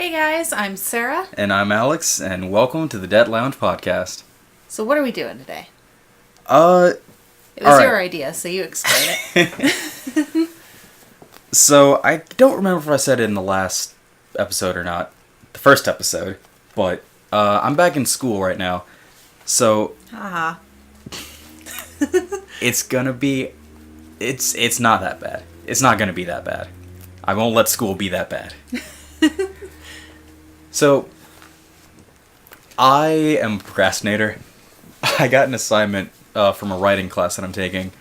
Hey guys, I'm Sarah. And I'm Alex, and welcome to the Dead Lounge podcast. So what are we doing today? It was all your right. idea, so you explain it. So, I don't remember if I said it in the last episode or not, the first episode, but I'm back in school right now, so Haha. it's gonna be, it's not that bad. It's not gonna be that bad. I won't let school be that bad. So, I am a procrastinator. I got an assignment from a writing class that I'm taking,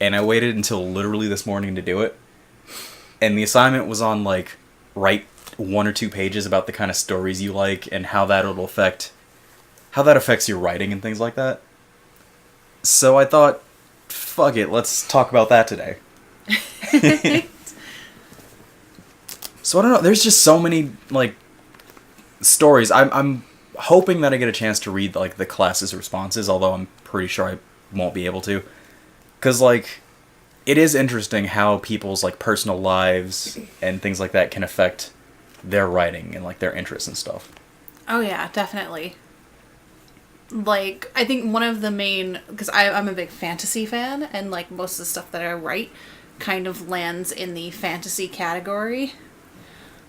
and I waited until literally this morning to do it. And the assignment was on, like, write 1 or 2 pages about the kind of stories you like and how that affects your writing and things like that. So I thought, fuck it, let's talk about that today. So I don't know, there's just so many, like, stories. I'm hoping that I get a chance to read, like, the class's responses, although I'm pretty sure I won't be able to. Because, like, it is interesting how people's, like, personal lives and things like that can affect their writing and, like, their interests and stuff. Oh yeah, definitely. Like, I think one of the main... Because I'm a big fantasy fan, and, like, most of the stuff that I write kind of lands in the fantasy category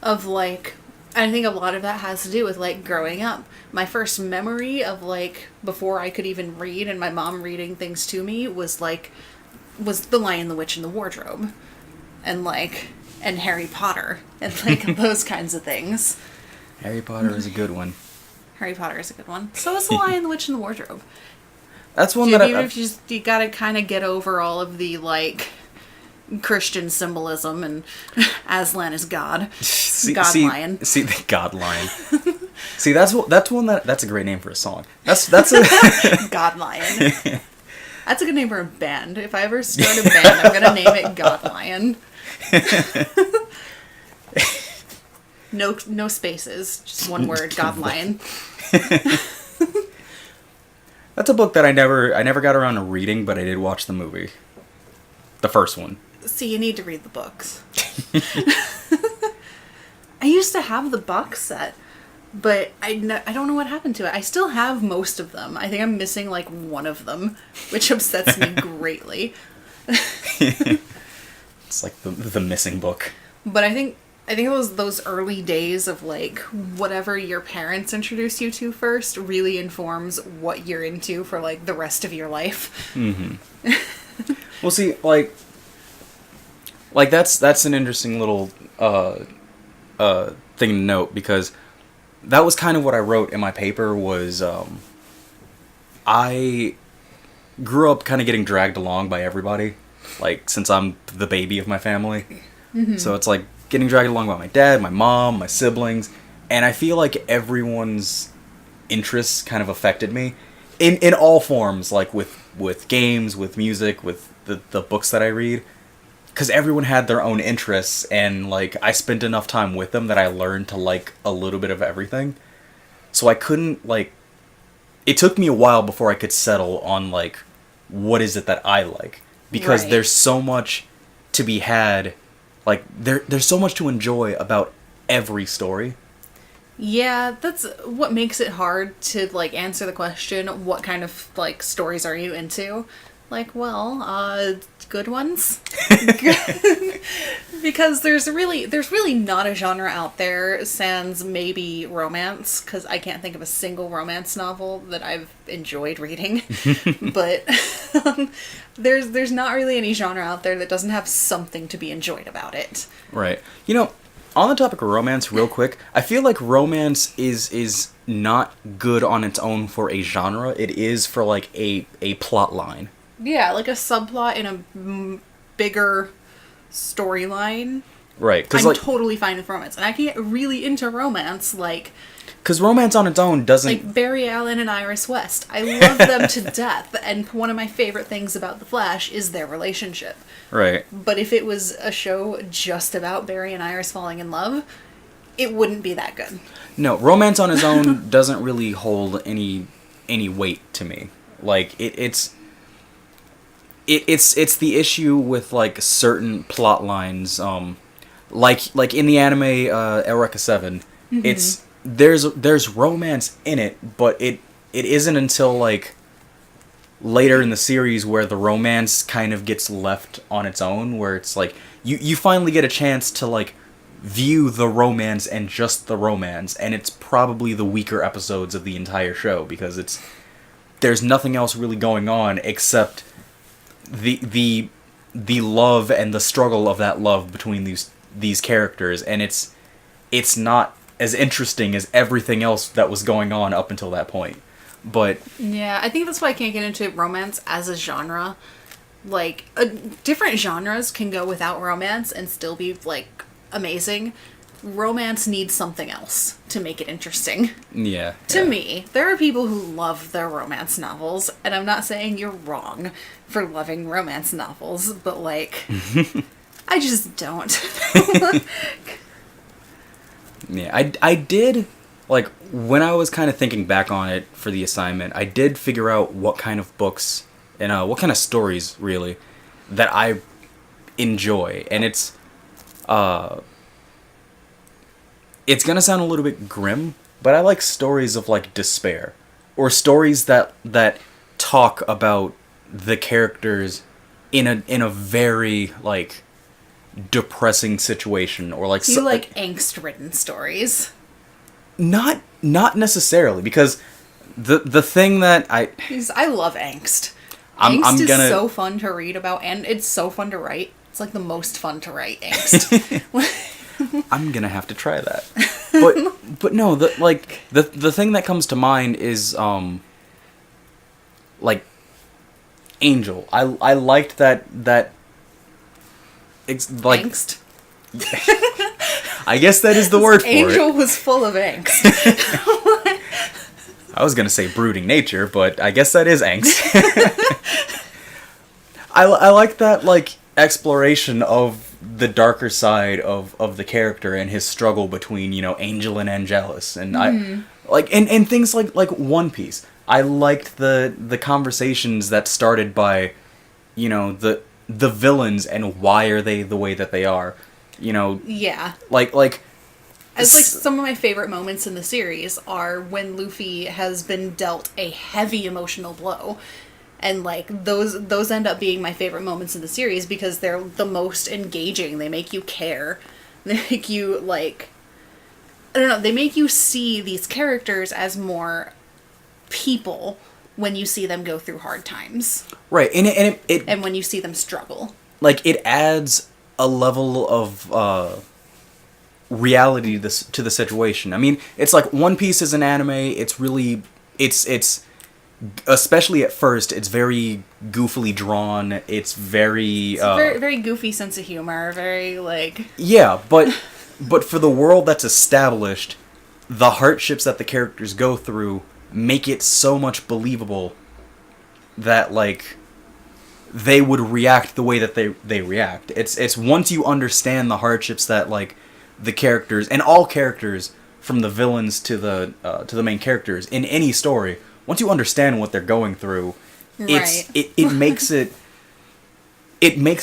of, like... I think a lot of that has to do with, like, growing up. My first memory of, like, before I could even read and my mom reading things to me was The Lion, the Witch, and the Wardrobe. And, like, and Harry Potter. And, like, those kinds of things. Harry Potter is a good one. Harry Potter is a good one. So is The Lion, the Witch, and the Wardrobe. That's one You gotta kind of get over all of the, like... Christian symbolism and Aslan is God. Lion. See the God Lion. See, that's a great name for a song. That's a God Lion. That's a good name for a band. If I ever start a band, I'm gonna name it God Lion. No spaces, just one word, God Lion. That's a book that I never got around to reading, but I did watch the movie. The first one. See, you need to read the books. I used to have the box set, but I don't know what happened to it. I still have most of them. I think I'm missing, like, one of them, which upsets me greatly. It's like the missing book. But I think it was those early days of, like, whatever your parents introduced you to first really informs what you're into for, like, the rest of your life. Mm-hmm. Well, see, like that's an interesting little thing to note, because that was kind of what I wrote in my paper was I grew up kind of getting dragged along by everybody, like, since I'm the baby of my family. Mm-hmm. So it's like getting dragged along by my dad, my mom, my siblings, and I feel like everyone's interests kind of affected me in all forms, like with games, with music, with the books that I read. Because everyone had their own interests, and, like, I spent enough time with them that I learned to like a little bit of everything. So I couldn't, like... It took me a while before I could settle on, like, what is it that I like. Because Right. There's so much to be had. Like, there's so much to enjoy about every story. Yeah, that's what makes it hard to, like, answer the question, what kind of, like, stories are you into? Like, well, good ones. Because there's really not a genre out there, sans maybe romance, because I can't think of a single romance novel that I've enjoyed reading. But there's not really any genre out there that doesn't have something to be enjoyed about it. Right. You know, on the topic of romance, real quick, I feel like romance is not good on its own for a genre. It is for, like, a plot line. Yeah, like a subplot in a bigger storyline. Right. I'm totally fine with romance. And I can get really into romance, like... Because romance on its own doesn't... Like Barry Allen and Iris West. I love them to death. And one of my favorite things about The Flash is their relationship. Right. But if it was a show just about Barry and Iris falling in love, it wouldn't be that good. No, romance on its own doesn't really hold any weight to me. Like, it's the issue with, like, certain plot lines, like in the anime Eureka 7, it's there's romance in it, but it isn't until like later in the series where the romance kind of gets left on its own, where it's like you finally get a chance to like view the romance and just the romance, and it's probably the weaker episodes of the entire show because there's nothing else really going on except the love and the struggle of that love between these characters, and it's not as interesting as everything else that was going on up until that point. But yeah, I think that's why I can't get into romance as a genre. Like, different genres can go without romance and still be like amazing. Romance needs something else to make it interesting. Yeah. To me, there are people who love their romance novels, and I'm not saying you're wrong for loving romance novels, but like, I just don't. Yeah, I did, like, when I was kind of thinking back on it for the assignment, I did figure out what kind of books and what kind of stories, really, that I enjoy. And it's gonna sound a little bit grim, but I like stories of, like, despair. Or stories that talk about the characters in a very, like, depressing situation, or like you like angst-ridden stories. Not necessarily, because the thing that I love angst. I'm Angst gonna, is so fun to read about, and it's so fun to write. It's like the most fun to write angst. I'm gonna have to try that. But no, the thing that comes to mind is like Angel. I liked that it's like angst. I guess that is the word for it. Angel was full of angst. I was gonna say brooding nature, but I guess that is angst. I like that, like, exploration of the darker side of the character and his struggle between, you know, Angel and Angelus, and I like and things like One Piece. I liked the conversations that started by, you know, the villains and why are they the way that they are, you know. Yeah. Like It's like some of my favorite moments in the series are when Luffy has been dealt a heavy emotional blow. And like those end up being my favorite moments in the series because they're the most engaging. They make you care. They make you, like, I don't know, they make you see these characters as more people when you see them go through hard times. Right. And when you see them struggle. Like, it adds a level of reality to the situation. I mean, it's like One Piece is an anime. It's really it's especially at first, it's very goofily drawn. It's very very, very goofy sense of humor. Very, like... Yeah, but for the world that's established, the hardships that the characters go through make it so much believable that, like, they would react the way that they react. It's once you understand the hardships that, like, the characters, and all characters, from the villains to the main characters in any story, once you understand what they're going through, right. it makes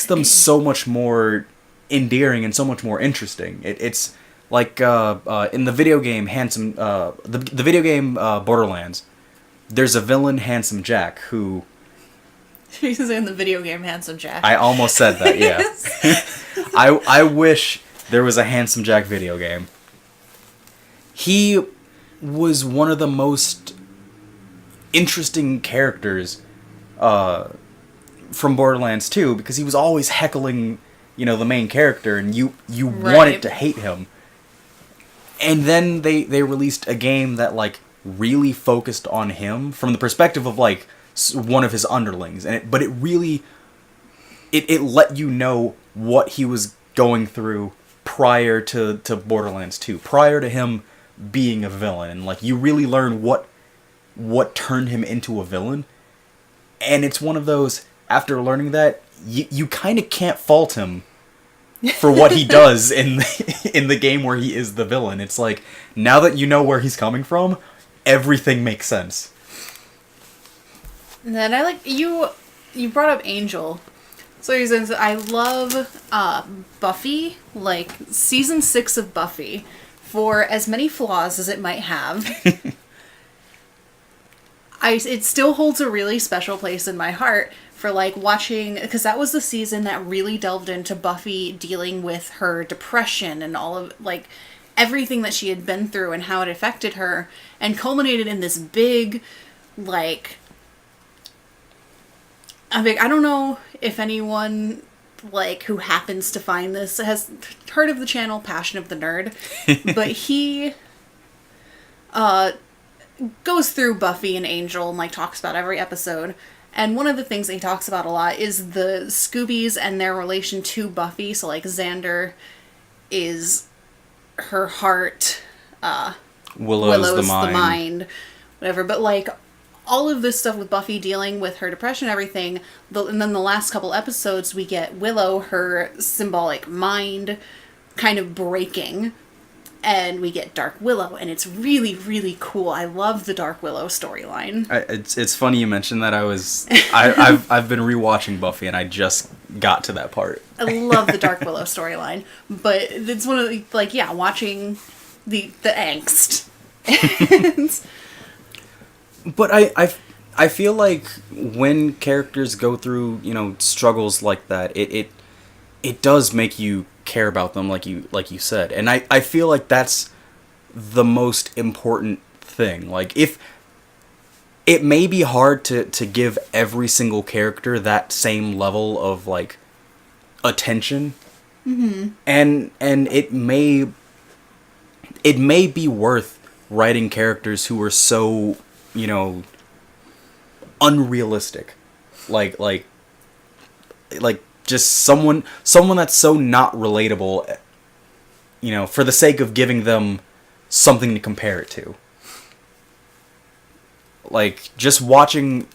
them so much more endearing and so much more interesting. It's like in the video game the video game Borderlands, there's a villain, Handsome Jack, who... He's in the video game Handsome Jack. I almost said that, yeah. I wish there was a Handsome Jack video game. He was one of the most interesting characters from Borderlands 2 because he was always heckling, you know, the main character, and you right. wanted to hate him. And then they released a game that, like, really focused on him from the perspective of, like, one of his underlings, but it really let you know what he was going through prior to Borderlands 2, prior to him being a villain, and, like, you really learn what turned him into a villain. And it's one of those, after learning that, you kind of can't fault him for what he does in the game where he is the villain. It's like, now that you know where he's coming from, everything makes sense. And then I like you brought up Angel. So reasons I love Buffy, like season 6 of Buffy for as many flaws as it might have, it still holds a really special place in my heart for, like, watching, because that was the season that really delved into Buffy dealing with her depression and all of, like, everything that she had been through and how it affected her, and culminated in this big, like, I don't know if anyone, like, who happens to find this has heard of the channel Passion of the Nerd, but he goes through Buffy and Angel and, like, talks about every episode. And one of the things that he talks about a lot is the Scoobies and their relation to Buffy. So, like, Xander is her heart, Willow's the mind, whatever. But, like, all of this stuff with Buffy dealing with her depression and everything, and then the last couple episodes we get Willow, her symbolic mind, kind of breaking. And we get Dark Willow, and it's really, really cool. I love the Dark Willow storyline. It's funny you mentioned that. I've been rewatching Buffy, and I just got to that part. I love the Dark Willow storyline, but it's one of the, like, yeah, watching the angst. But I feel like when characters go through, you know, struggles like that, it does make you care about them, like you said, and I feel like that's the most important thing. Like, if it may be hard to give every single character that same level of, like, attention, and it may be worth writing characters who are so, you know, unrealistic, like just someone that's so not relatable, you know, for the sake of giving them something to compare it to. Like, just rooting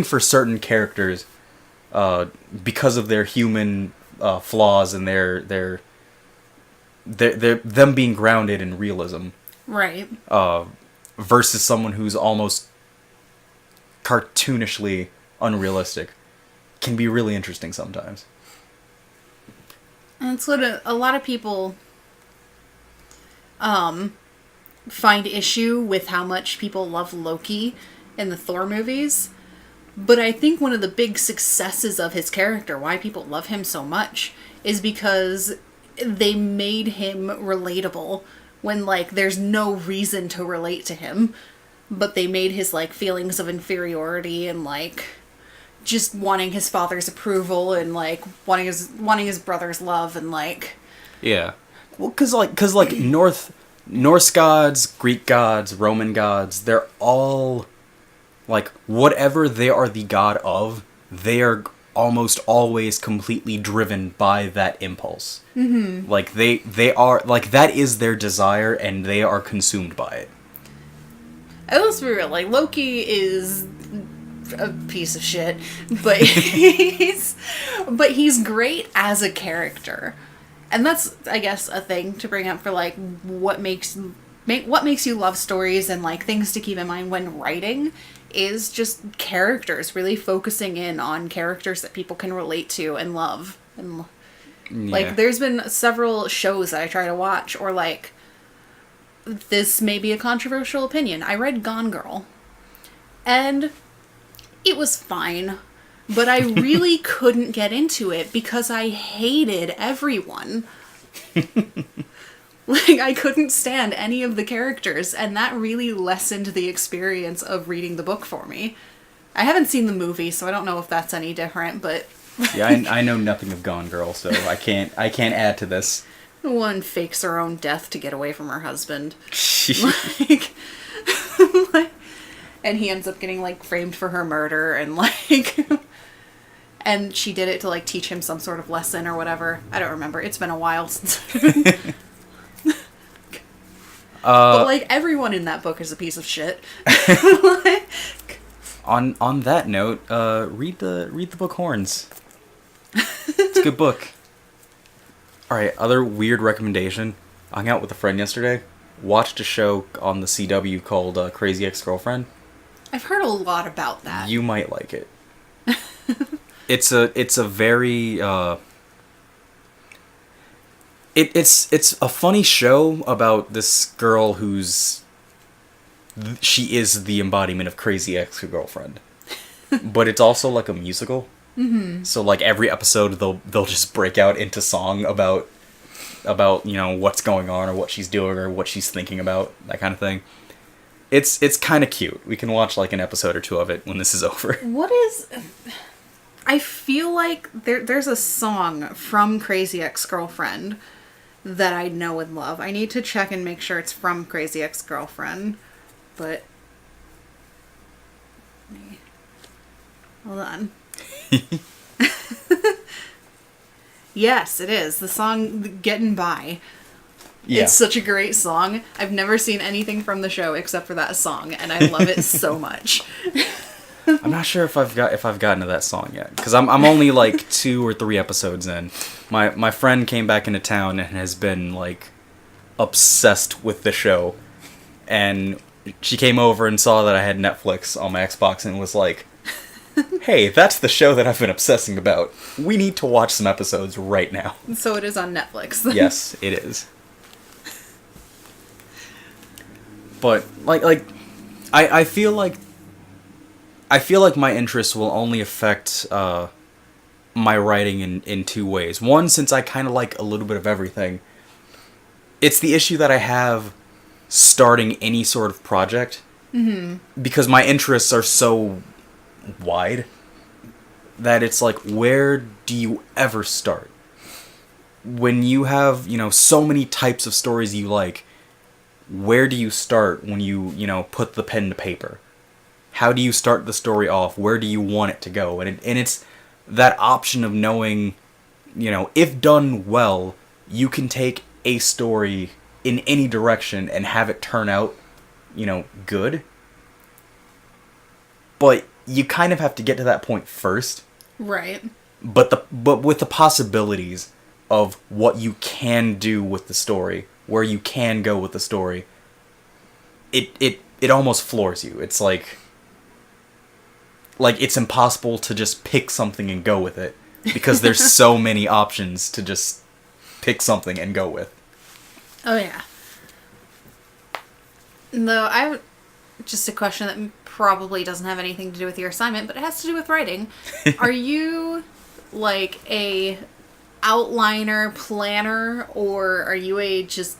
for certain characters because of their human flaws and their them being grounded in realism. Right. Versus someone who's almost cartoonishly unrealistic can be really interesting sometimes. And it's what a lot of people find issue with how much people love Loki in the Thor movies. But I think one of the big successes of his character, why people love him so much, is because they made him relatable when, like, there's no reason to relate to him. But they made his, like, feelings of inferiority and, like, just wanting his father's approval and, like, wanting his brother's love and, like... Yeah. Well, cause Norse gods, Greek gods, Roman gods, they're all, like, whatever they are the god of, they are almost always completely driven by that impulse. Mm-hmm. Like, they are, like, that is their desire, and they are consumed by it. Let's be real, like, Loki is a piece of shit, but he's great as a character. And that's, I guess, a thing to bring up for, like, what makes you love stories and, like, things to keep in mind when writing is just characters, really focusing in on characters that people can relate to and love. And, like, there's been several shows that I try to watch, or, like, this may be a controversial opinion. I read Gone Girl, and it was fine, but I really couldn't get into it because I hated everyone. Like, I couldn't stand any of the characters, and that really lessened the experience of reading the book for me. I haven't seen the movie, so I don't know if that's any different, but... Yeah, I know nothing of Gone Girl, so I can't add to this. One fakes her own death to get away from her husband. And he ends up getting, like, framed for her murder, and, like... and she did it to, like, teach him some sort of lesson or whatever. I don't remember. It's been a while since... but, like, everyone in that book is a piece of shit. Like... On that note, read the book Horns. It's a good book. Alright, other weird recommendation. I hung out with a friend yesterday. Watched a show on the CW called Crazy Ex-Girlfriend. I've heard a lot about that. You might like it. It's a very It's a funny show about this girl she is the embodiment of Crazy Ex-Girlfriend. But it's also like a musical. Mm-hmm. So like every episode they'll just break out into song about what's going on or what she's doing or what she's thinking about, that kind of thing. It's kind of cute. We can watch like an episode or two of it when this is over. I feel like there's a song from Crazy Ex-Girlfriend that I know and love. I need to check and make sure it's from Crazy Ex-Girlfriend, but hold on. Yes, it is. The song Getting By. Yeah. It's such a great song. I've never seen anything from the show except for that song, and I love it so much. I'm not sure if I've gotten to that song yet, because I'm only like 2 or 3 episodes in. My friend came back into town and has been like obsessed with the show, and she came over and saw that I had Netflix on my Xbox and was like, "Hey, that's the show that I've been obsessing about. We need to watch some episodes right now." So it is on Netflix. Yes, it is. But I feel like my interests will only affect my writing in 2 ways. One, since I kind of like a little bit of everything, it's the issue that I have starting any sort of project. Mm-hmm. Because my interests are so wide that it's like, where do you ever start? When you have, so many types of stories you like, where do you start when you put the pen to paper? How do you start the story off? Where do you want it to go? And it's that option of knowing, if done well, you can take a story in any direction and have it turn out, good. But you kind of have to get to that point first. Right. But with the possibilities of what you can do with the story, where you can go with the story, it almost floors you. It's like it's impossible to just pick something and go with it, because there's so many options to just pick something and go with. Oh yeah. No, I have just a question that probably doesn't have anything to do with your assignment, but it has to do with writing. Are you like a outliner, planner, or are you a just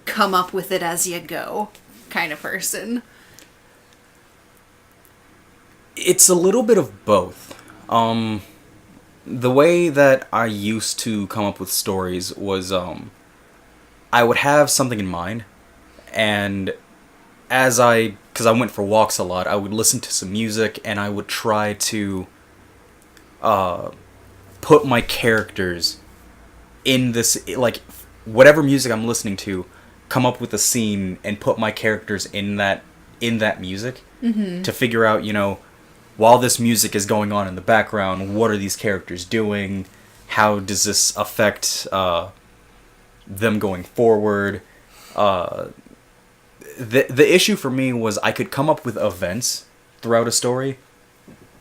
come up with it as you go kind of person? It's a little bit of both. The way that I used to come up with stories was I would have something in mind, and because I went for walks a lot, I would listen to some music and I would try to put my characters in this, like, whatever music I'm listening to, come up with a scene and put my characters in that music. Mm-hmm. To figure out, while this music is going on in the background, what are these characters doing? How does this affect them going forward? The issue for me was I could come up with events throughout a story.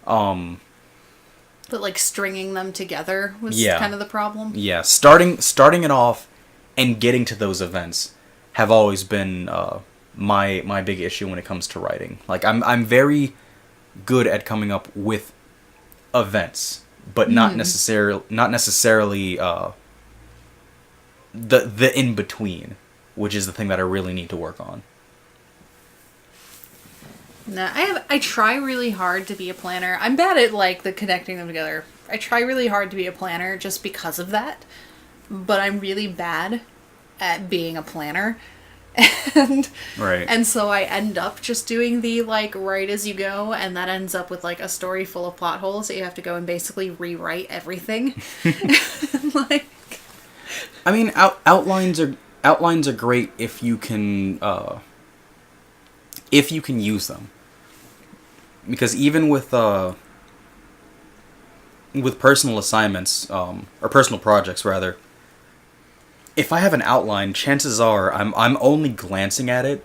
But like stringing them together was kind of the problem? Yeah, starting it off and getting to those events have always been my big issue when it comes to writing. Like I'm very good at coming up with events, but not necessarily the in between, which is the thing that I really need to work on. No, I try really hard to be a planner. I'm bad at like the connecting them together. I try really hard to be a planner just because of that, but I'm really bad at being a planner. And so I end up just doing the like write as you go, and that ends up with like a story full of plot holes that you have to go and basically rewrite everything. Like, I mean, outlines are great if you can use them, because even with personal assignments or personal projects rather, if I have an outline, chances are I'm only glancing at it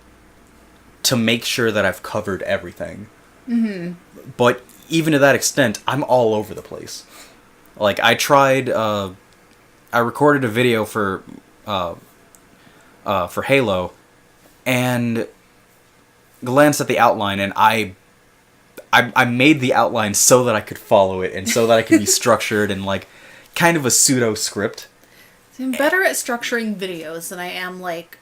to make sure that I've covered everything. Mm-hmm. But even to that extent, I'm all over the place. Like I tried I recorded a video for Halo, and glanced at the outline, and I made the outline so that I could follow it, and so that I could be structured and like kind of a pseudo script. So I'm better at structuring videos than I am like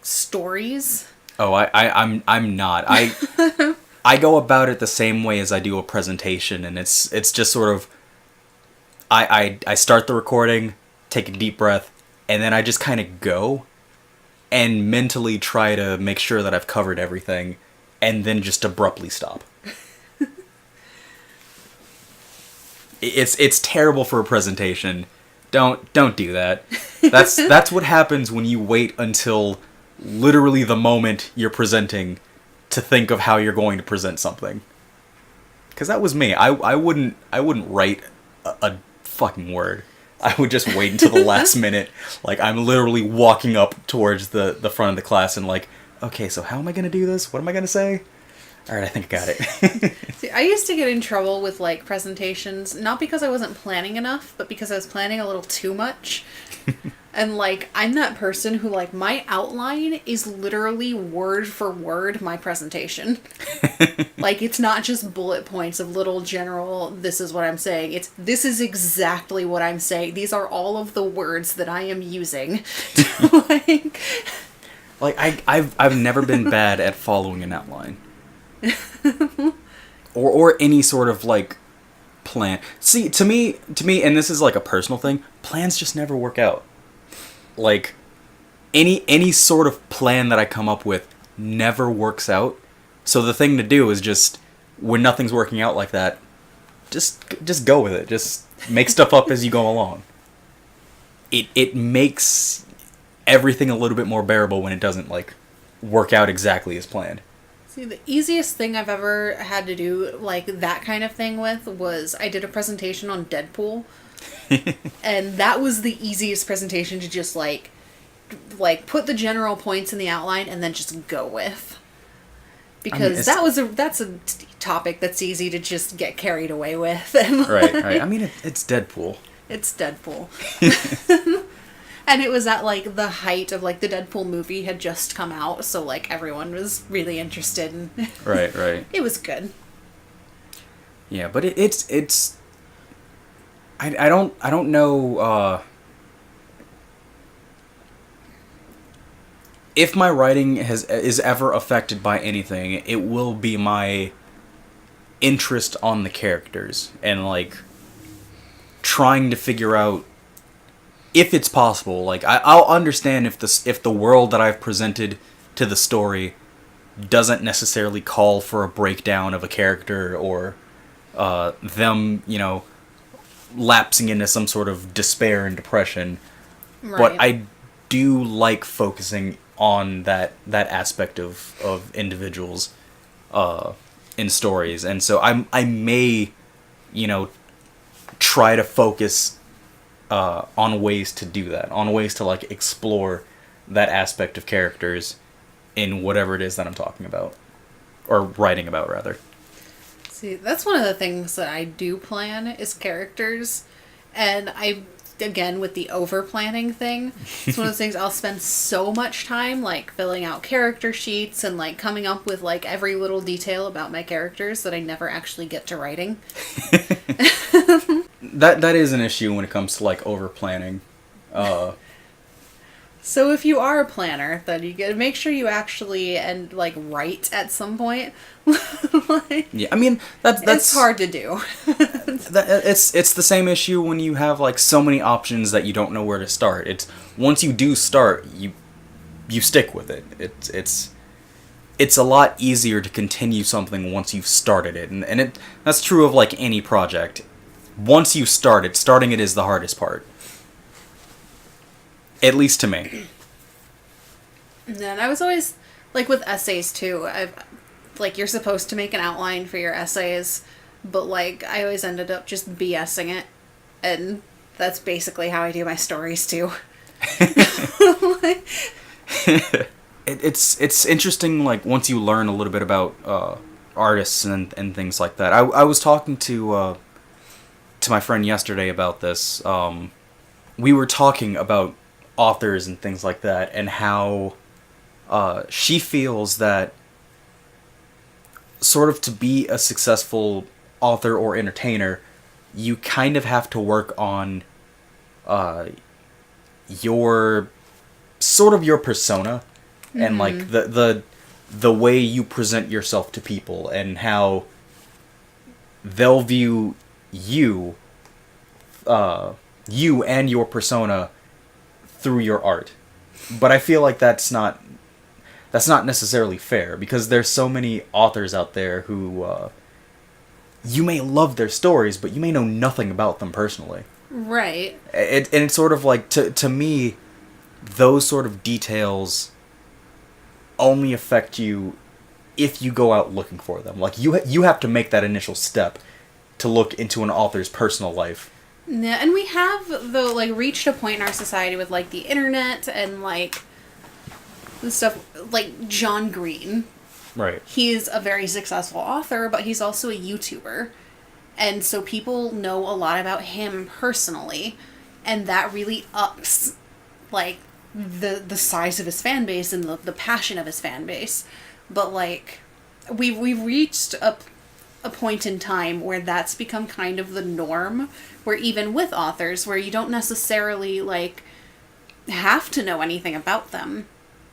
stories. Oh, I'm not. I go about it the same way as I do a presentation, and it's just sort of I start the recording, take a deep breath, and then I just kind of go and mentally try to make sure that I've covered everything, and then just abruptly stop. It's terrible for a presentation. Don't do that. That's what happens when you wait until literally the moment you're presenting to think of how you're going to present something. Because that was me. I wouldn't write a fucking word. I would just wait until the last minute. Like, I'm literally walking up towards the front of the class and like, okay, so how am I going to do this? What am I going to say? All right, I think I got it. See, I used to get in trouble with like presentations, not because I wasn't planning enough, but because I was planning a little too much. And like, I'm that person who like, my outline is literally word for word my presentation. Like, it's not just bullet points of little general, this is what I'm saying. This is exactly what I'm saying. These are all of the words that I am using. Like I've never been bad at following an outline. or any sort of like plan. See, to me, and this is like a personal thing, plans just never work out. Like any sort of plan that I come up with never works out. So the thing to do is just, when nothing's working out like that, just go with it. Just make stuff up as you go along. It makes everything a little bit more bearable when it doesn't like work out exactly as planned. See, the easiest thing I've ever had to do, like, that kind of thing with, was I did a presentation on Deadpool. And that was the easiest presentation to just, like, put the general points in the outline and then just go with. Because that's a topic that's easy to just get carried away with. And right. I mean, it's Deadpool. It's Deadpool. And it was at, like, the height of, like, the Deadpool movie had just come out, so, like, everyone was really interested. And Right. It was good. Yeah, but it's... I don't know, if my writing is ever affected by anything, it will be my interest on the characters, and, like, trying to figure out if it's possible. Like, I'll understand if the world that I've presented to the story doesn't necessarily call for a breakdown of a character, or them, lapsing into some sort of despair and depression. Right. But I do like focusing on that aspect of individuals in stories, and so I may, try to focus on ways to do that, on ways to like explore that aspect of characters in whatever it is that I'm talking about, or writing about rather. See, that's one of the things that I do plan is characters, and again, with the over-planning thing, it's one of those things I'll spend so much time, like, filling out character sheets and, like, coming up with, like, every little detail about my characters that I never actually get to writing. That is an issue when it comes to, like, over-planning. So if you are a planner, then you gotta make sure you actually write at some point. Yeah, I mean that's it's hard to do. It's the same issue when you have like so many options that you don't know where to start. It's once you do start, you stick with it. It's a lot easier to continue something once you've started it, and that's true of like any project. Once you start it, starting it is the hardest part. At least to me. And I was always, like, with essays, too. You're supposed to make an outline for your essays, but, like, I always ended up just BSing it. And that's basically how I do my stories, too. It's interesting, like, once you learn a little bit about artists and things like that. I was talking to my friend yesterday about this, we were talking about authors and things like that, and how she feels that sort of to be a successful author or entertainer, you kind of have to work on your sort of your persona and like the way you present yourself to people and how they'll view you you and your persona through your art. But I feel like that's not necessarily fair, because there's so many authors out there who you may love their stories, but you may know nothing about them personally. Right. And it's sort of like, to me, those sort of details only affect you if you go out looking for them. Like, you have to make that initial step to look into an author's personal life. Yeah, and we have, though, like, reached a point in our society with, like, the internet and, like, the stuff, like, John Green. Right. He's a very successful author, but he's also a YouTuber. And so people know a lot about him personally, and that really ups, like, the size of his fan base and the passion of his fan base. But, like, we've reached a point in time where that's become kind of the norm, where even with authors, where you don't necessarily, like, have to know anything about them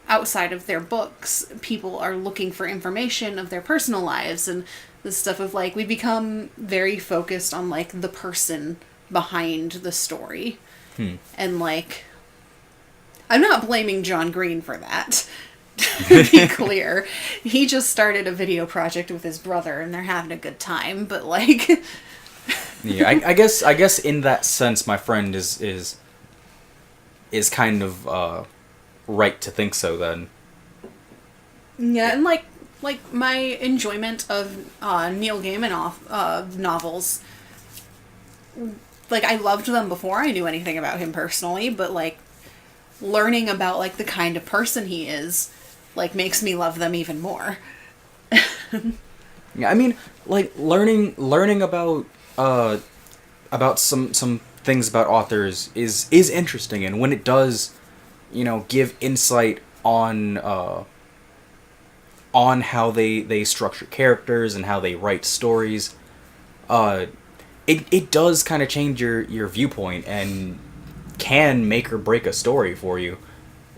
outside of their books. People are looking for information of their personal lives and the stuff of, like, we become very focused on, like, the person behind the story. And, like, I'm not blaming John Green for that. To be clear, he just started a video project with his brother and they're having a good time, but, like, yeah, I guess in that sense, my friend is kind of right to think so. Then, yeah, and like my enjoyment of Neil Gaiman novels, like, I loved them before I knew anything about him personally, but, like, learning about, like, the kind of person he is, like, makes me love them even more. Yeah, I mean, like, learning about some things about authors is interesting, and when it does, you know, give insight on how they structure characters and how they write stories, it does kind of change your viewpoint and can make or break a story for you.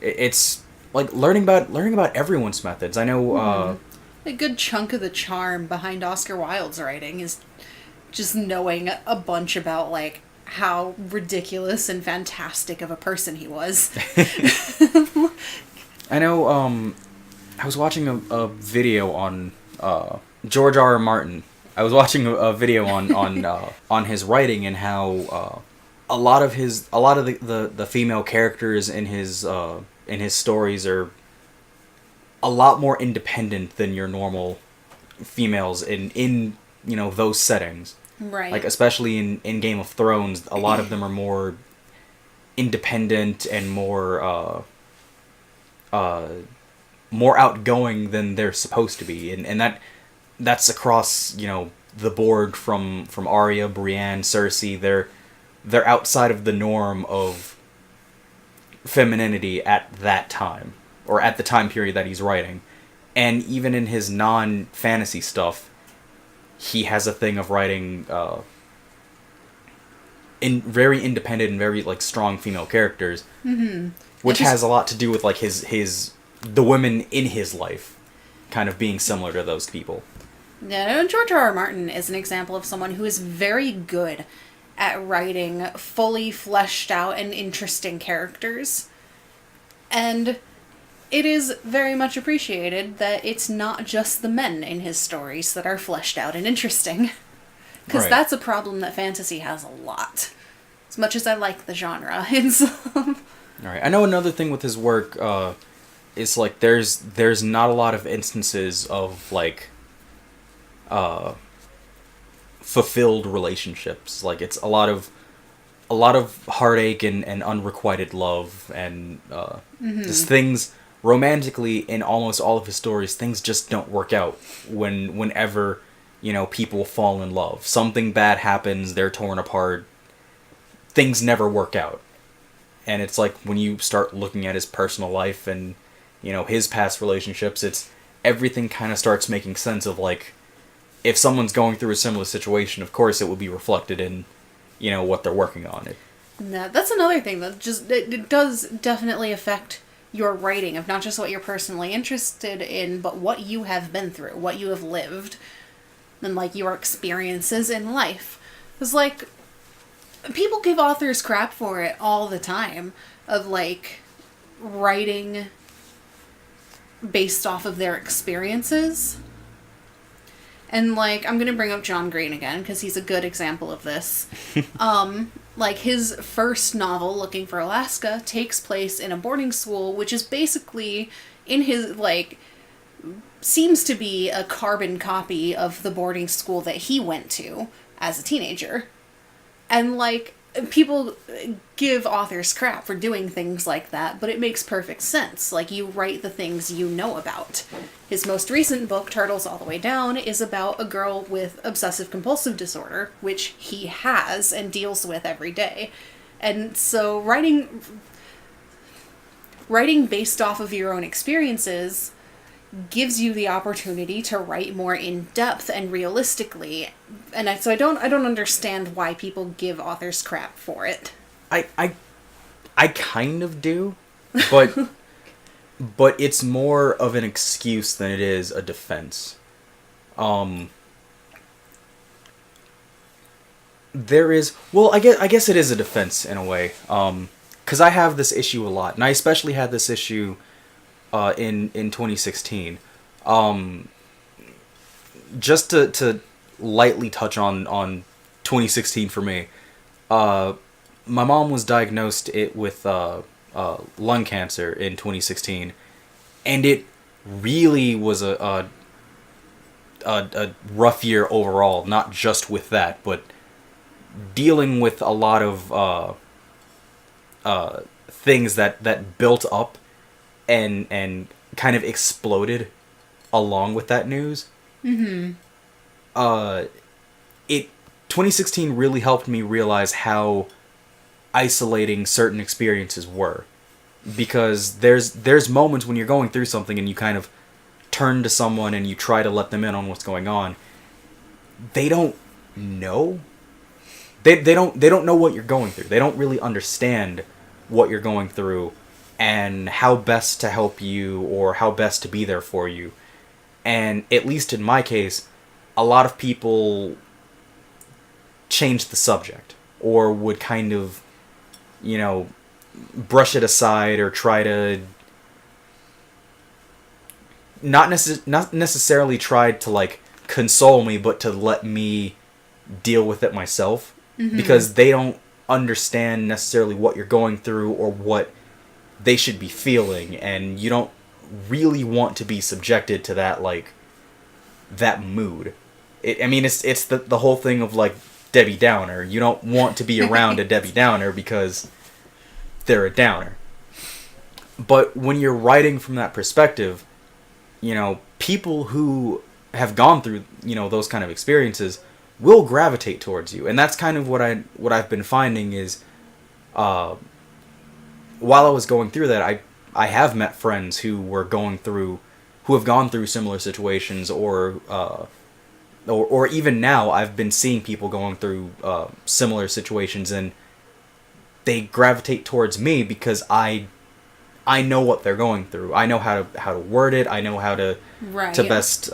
It's like learning about everyone's methods. I know A good chunk of the charm behind Oscar Wilde's writing is just knowing a bunch about, like, how ridiculous and fantastic of a person he was. I know, I was watching a video on George R. R. Martin. I was watching a video on his writing and how a lot of the female characters in his stories are a lot more independent than your normal females in you know, those settings. Right. Like, especially in Game of Thrones, a lot of them are more independent and more outgoing than they're supposed to be, and that's across, you know, the board from Arya, Brienne, Cersei. They're outside of the norm of femininity at that time, or at the time period that he's writing. And even in his non-fantasy stuff, he has a thing of writing in very independent and very, like, strong female characters, which has a lot to do with, like, the women in his life kind of being similar to those people. Yeah, George R. R. Martin is an example of someone who is very good at writing fully fleshed out and interesting characters. And it is very much appreciated that it's not just the men in his stories that are fleshed out and interesting. Because that's a problem that fantasy has a lot. As much as I like the genre. Alright, I know another thing with his work is, like, there's not a lot of instances of, like, fulfilled relationships. Like, it's a lot of heartache and unrequited love and just things romantically. In almost all of his stories, things just don't work out whenever, you know, people fall in love. Something bad happens, they're torn apart, things never work out. And it's like when you start looking at his personal life and, you know, his past relationships, it's everything kind of starts making sense of like, if someone's going through a similar situation, of course it will be reflected in, you know, what they're working on. That's another thing that just, it does definitely affect your writing of not just what you're personally interested in, but what you have been through, what you have lived, and like your experiences in life. Because like, people give authors crap for it all the time, of like writing based off of their experiences. And like, I'm gonna bring up John Green again because he's a good example of this. Like his first novel, Looking for Alaska, takes place in a boarding school, which is basically in his like, seems to be a carbon copy of the boarding school that he went to as a teenager. And like, people give authors crap for doing things like that, but it makes perfect sense. Like, you write the things you know about. His most recent book, Turtles All the Way Down, is about a girl with obsessive-compulsive disorder, which he has and deals with every day. And so writing based off of your own experiences gives you the opportunity to write more in depth and realistically, and I don't understand why people give authors crap for it. I kind of do, but but it's more of an excuse than it is a defense. There is, well, I guess it is a defense in a way, because I have this issue a lot, and I especially had this issue in 2016. Just to lightly touch on 2016 for me, my mom was diagnosed with lung cancer in 2016, and it really was a rough year overall. Not just with that, but dealing with a lot of things that built up and kind of exploded along with that news. Mm-hmm. 2016 really helped me realize how isolating certain experiences were, because there's moments when you're going through something and you kind of turn to someone and you try to let them in on what's going on. They don't know. They don't know what you're going through. They don't really understand what you're going through and how best to help you or how best to be there for you. And at least in my case, a lot of people changed the subject or would kind of, you know, brush it aside or try to not necessarily try to like console me, but to let me deal with it myself. Mm-hmm. Because they don't understand necessarily what you're going through or what they should be feeling, and you don't really want to be subjected to that, like, that mood. It's the whole thing of, like, Debbie Downer. You don't want to be around a Debbie Downer because they're a downer. But when you're writing from that perspective, you know, people who have gone through, you know, those kind of experiences will gravitate towards you. And that's kind of what I've been finding is, while I was going through that, I have met friends who have gone through similar situations, or even now I've been seeing people going through similar situations, and they gravitate towards me because I know what they're going through. I know how to word it. I know how to best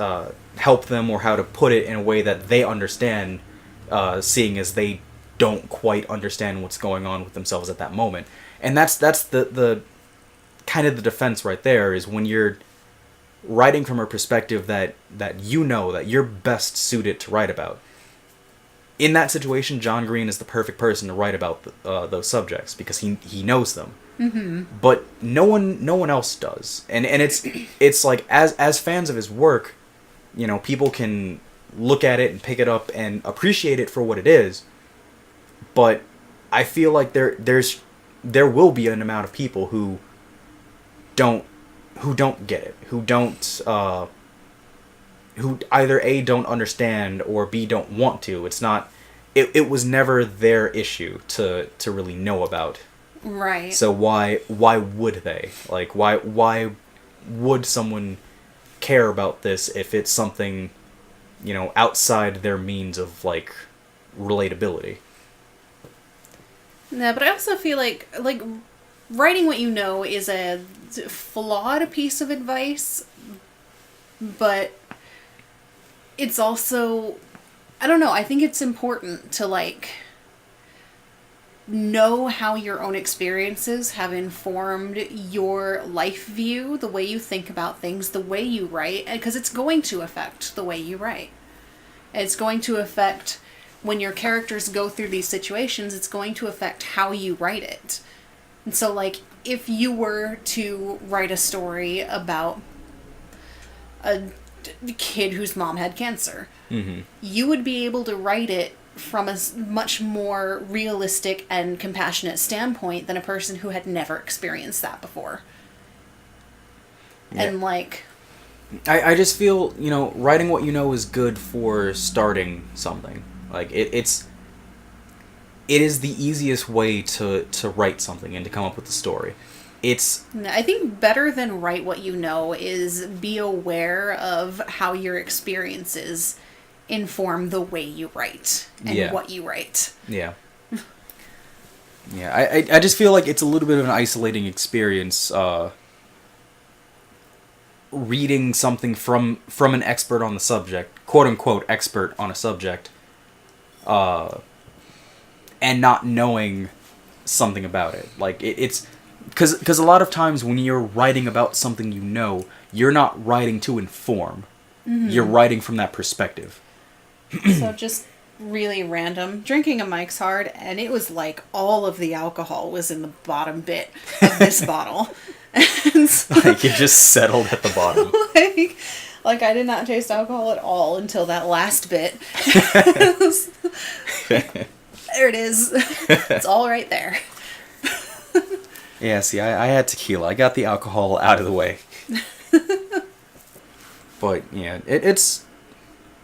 help them, or how to put it in a way that they understand, seeing as they don't quite understand what's going on with themselves at that moment. And that's the kind of the defense right there, is when you're writing from a perspective that you know that you're best suited to write about. In that situation, John Green is the perfect person to write about those subjects because he knows them. Mm-hmm. But no one else does. And it's like, as fans of his work, you know, people can look at it and pick it up and appreciate it for what it is. But I feel like there will be an amount of people who don't get it, who either A, don't understand, or B, don't want to. It was never their issue to really know about. Right. So why would they? Like, why would someone care about this if it's something, outside their means of, like, relatability? Yeah, but I also feel like writing what you know is a flawed piece of advice, but it's also, I don't know, I think it's important to, like, know how your own experiences have informed your life view, the way you think about things, the way you write, because it's going to affect the way you write. It's going to affect, when your characters go through these situations, it's going to affect how you write it. And so, like, if you were to write a story about a kid whose mom had cancer, you would be able to write it from a much more realistic and compassionate standpoint than a person who had never experienced that before. Yeah. And, like... I just feel, writing what you know is good for starting something. Like, it is the easiest way to write something and to come up with a story. I think better than write what you know is be aware of how your experiences inform the way you write and what you write. Yeah. Yeah, I just feel like it's a little bit of an isolating experience, reading something from an expert on the subject, quote unquote expert on a subject, and not knowing something about it. Like, it's because a lot of times when you're writing about something you're not writing to inform. You're writing from that perspective. So just really random. Drinking a Mike's Hard, and it was like all of the alcohol was in the bottom bit of this bottle. And so, like, it just settled at the bottom. like I did not taste alcohol at all until that last bit. There it is. It's all right there. Yeah, see, I had tequila. I got the alcohol out of the way. But yeah, it's,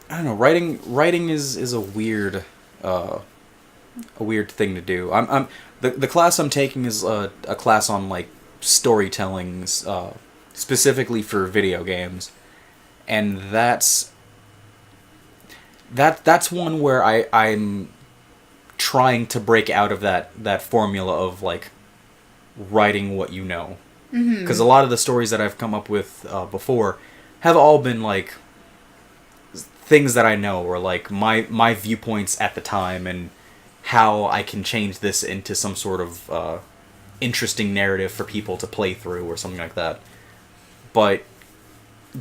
I don't know. Writing is a weird thing to do. The class I'm taking is a class on, like, storytelling, specifically for video games, and that's one where I'm trying to break out of that formula of, like, writing what you know, because a lot of the stories that I've come up with before have all been, like, things that I know, or, like, my viewpoints at the time and how I can change this into some sort of interesting narrative for people to play through or something like that. But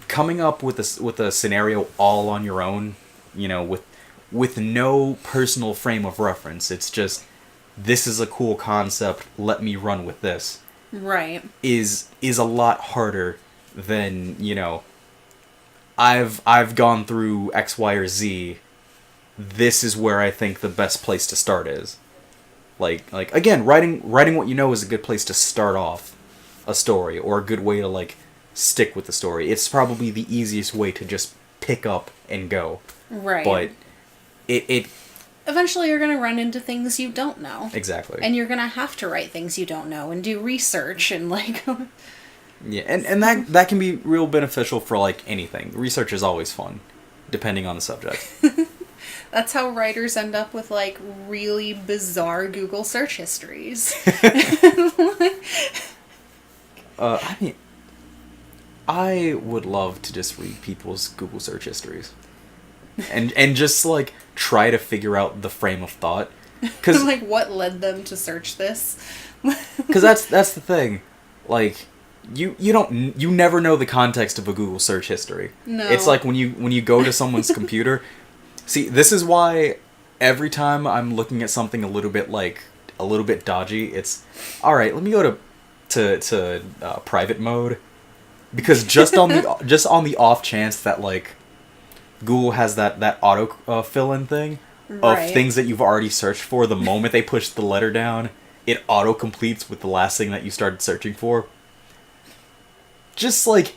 coming up with a scenario all on your own, with no personal frame of reference, it's just, this is a cool concept, let me run with this. Right. Is a lot harder than, I've gone through X, Y, or Z. This is where I think the best place to start is. Like again, writing what you know is a good place to start off a story, or a good way to, like, stick with the story. It's probably the easiest way to just pick up and go. Right. But it eventually you're going to run into things you don't know. Exactly. And you're going to have to write things you don't know and do research and, like... Yeah, and that can be real beneficial for, like, anything. Research is always fun, depending on the subject. That's how writers end up with, like, really bizarre Google search histories. I mean, I would love to just read people's Google search histories. And just, like, try to figure out the frame of thought. Cause, like, what led them to search this? Because that's the thing. Like, you never know the context of a Google search history. No. It's like when you go to someone's computer. See, this is why every time I'm looking at something a little bit dodgy, it's, all right, let me go to private mode, because just on the off chance that, like, Google has that auto fill in thing of things that you've already searched for. The moment they push the letter down, it auto completes with the last thing that you started searching for. Just, like,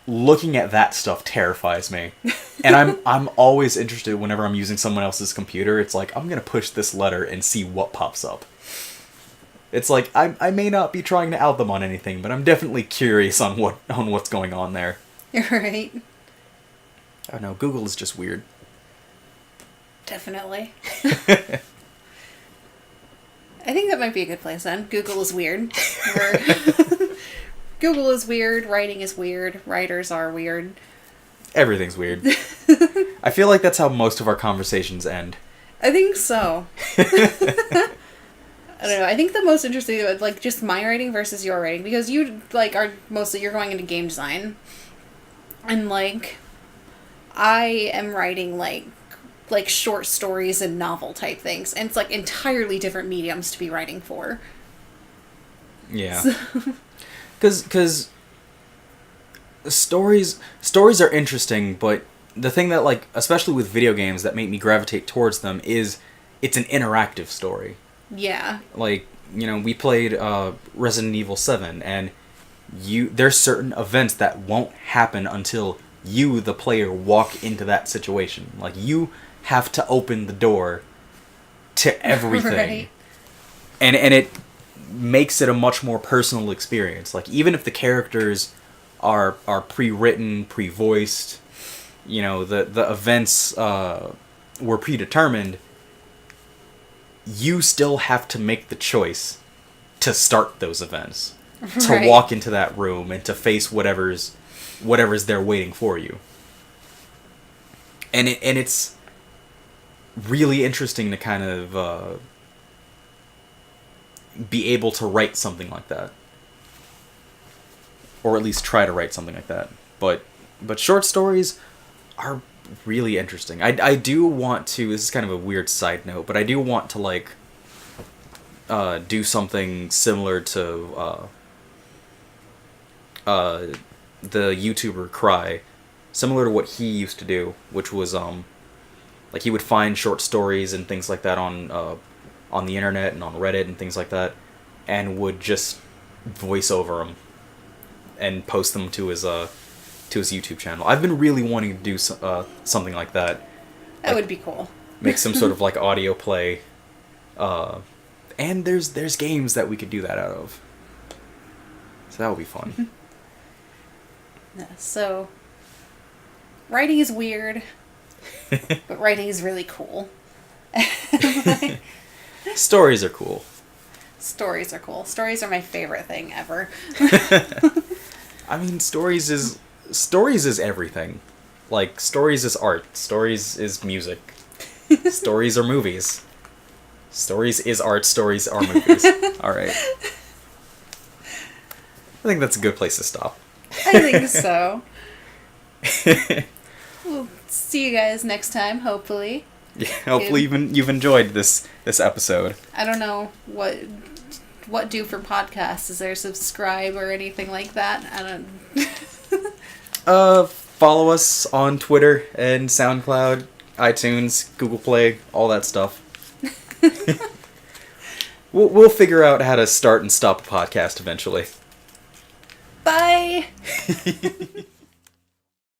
looking at that stuff terrifies me. And I'm always interested whenever I'm using someone else's computer. It's like, I'm gonna push this letter and see what pops up. It's like, I may not be trying to out them on anything, but I'm definitely curious on what's going on there. Right. Oh no, Google is just weird. Definitely. I think that might be a good place then. Google is weird. Google is weird, writing is weird, writers are weird. Everything's weird. I feel like that's how most of our conversations end. I think so. I don't know. I think the most interesting, like, just my writing versus your writing, because you, like, are mostly, you're going into game design. And, like, I am writing, like short stories and novel type things. And it's, like, entirely different mediums to be writing for. Yeah. Because stories are interesting, but the thing that, like, especially with video games that make me gravitate towards them is it's an interactive story. Yeah. Like, you know, we played Resident Evil 7, and there's certain events that won't happen until you, the player, walk into that situation. Like, you have to open the door to everything. Right. And it makes it a much more personal experience. Like, even if the characters are pre-written, pre-voiced, you know, the events were predetermined, you still have to make the choice to start those events. Right. To walk into that room and to face whatever's there waiting for you. And it's really interesting to kind of be able to write something like that. Or at least try to write something like that. But short stories are really interesting. I do want to, this is kind of a weird side note, but I do want to, like, do something similar to the YouTuber Cry, similar to what he used to do, which was like, he would find short stories and things like that on the internet and on Reddit and things like that, and would just voice over them and post them to his YouTube channel. I've been really wanting to do something like that. That would be cool. Make some sort of, like, audio play. And there's games that we could do that out of. So that would be fun. Yeah, so, writing is weird, but writing is really cool. Stories are cool. Stories are cool. Stories are my favorite thing ever. I mean, stories is everything. Like, stories is art. Stories is music. Stories are movies. Stories is art. Stories are movies. All right. I think that's a good place to stop. I think so. We'll see you guys next time, hopefully. Yeah, hopefully you've enjoyed this episode. I don't know what do for podcasts. Is there subscribe or anything like that? I don't. Follow us on Twitter and SoundCloud, iTunes, Google Play, all that stuff. We'll figure out how to start and stop a podcast eventually. Bye.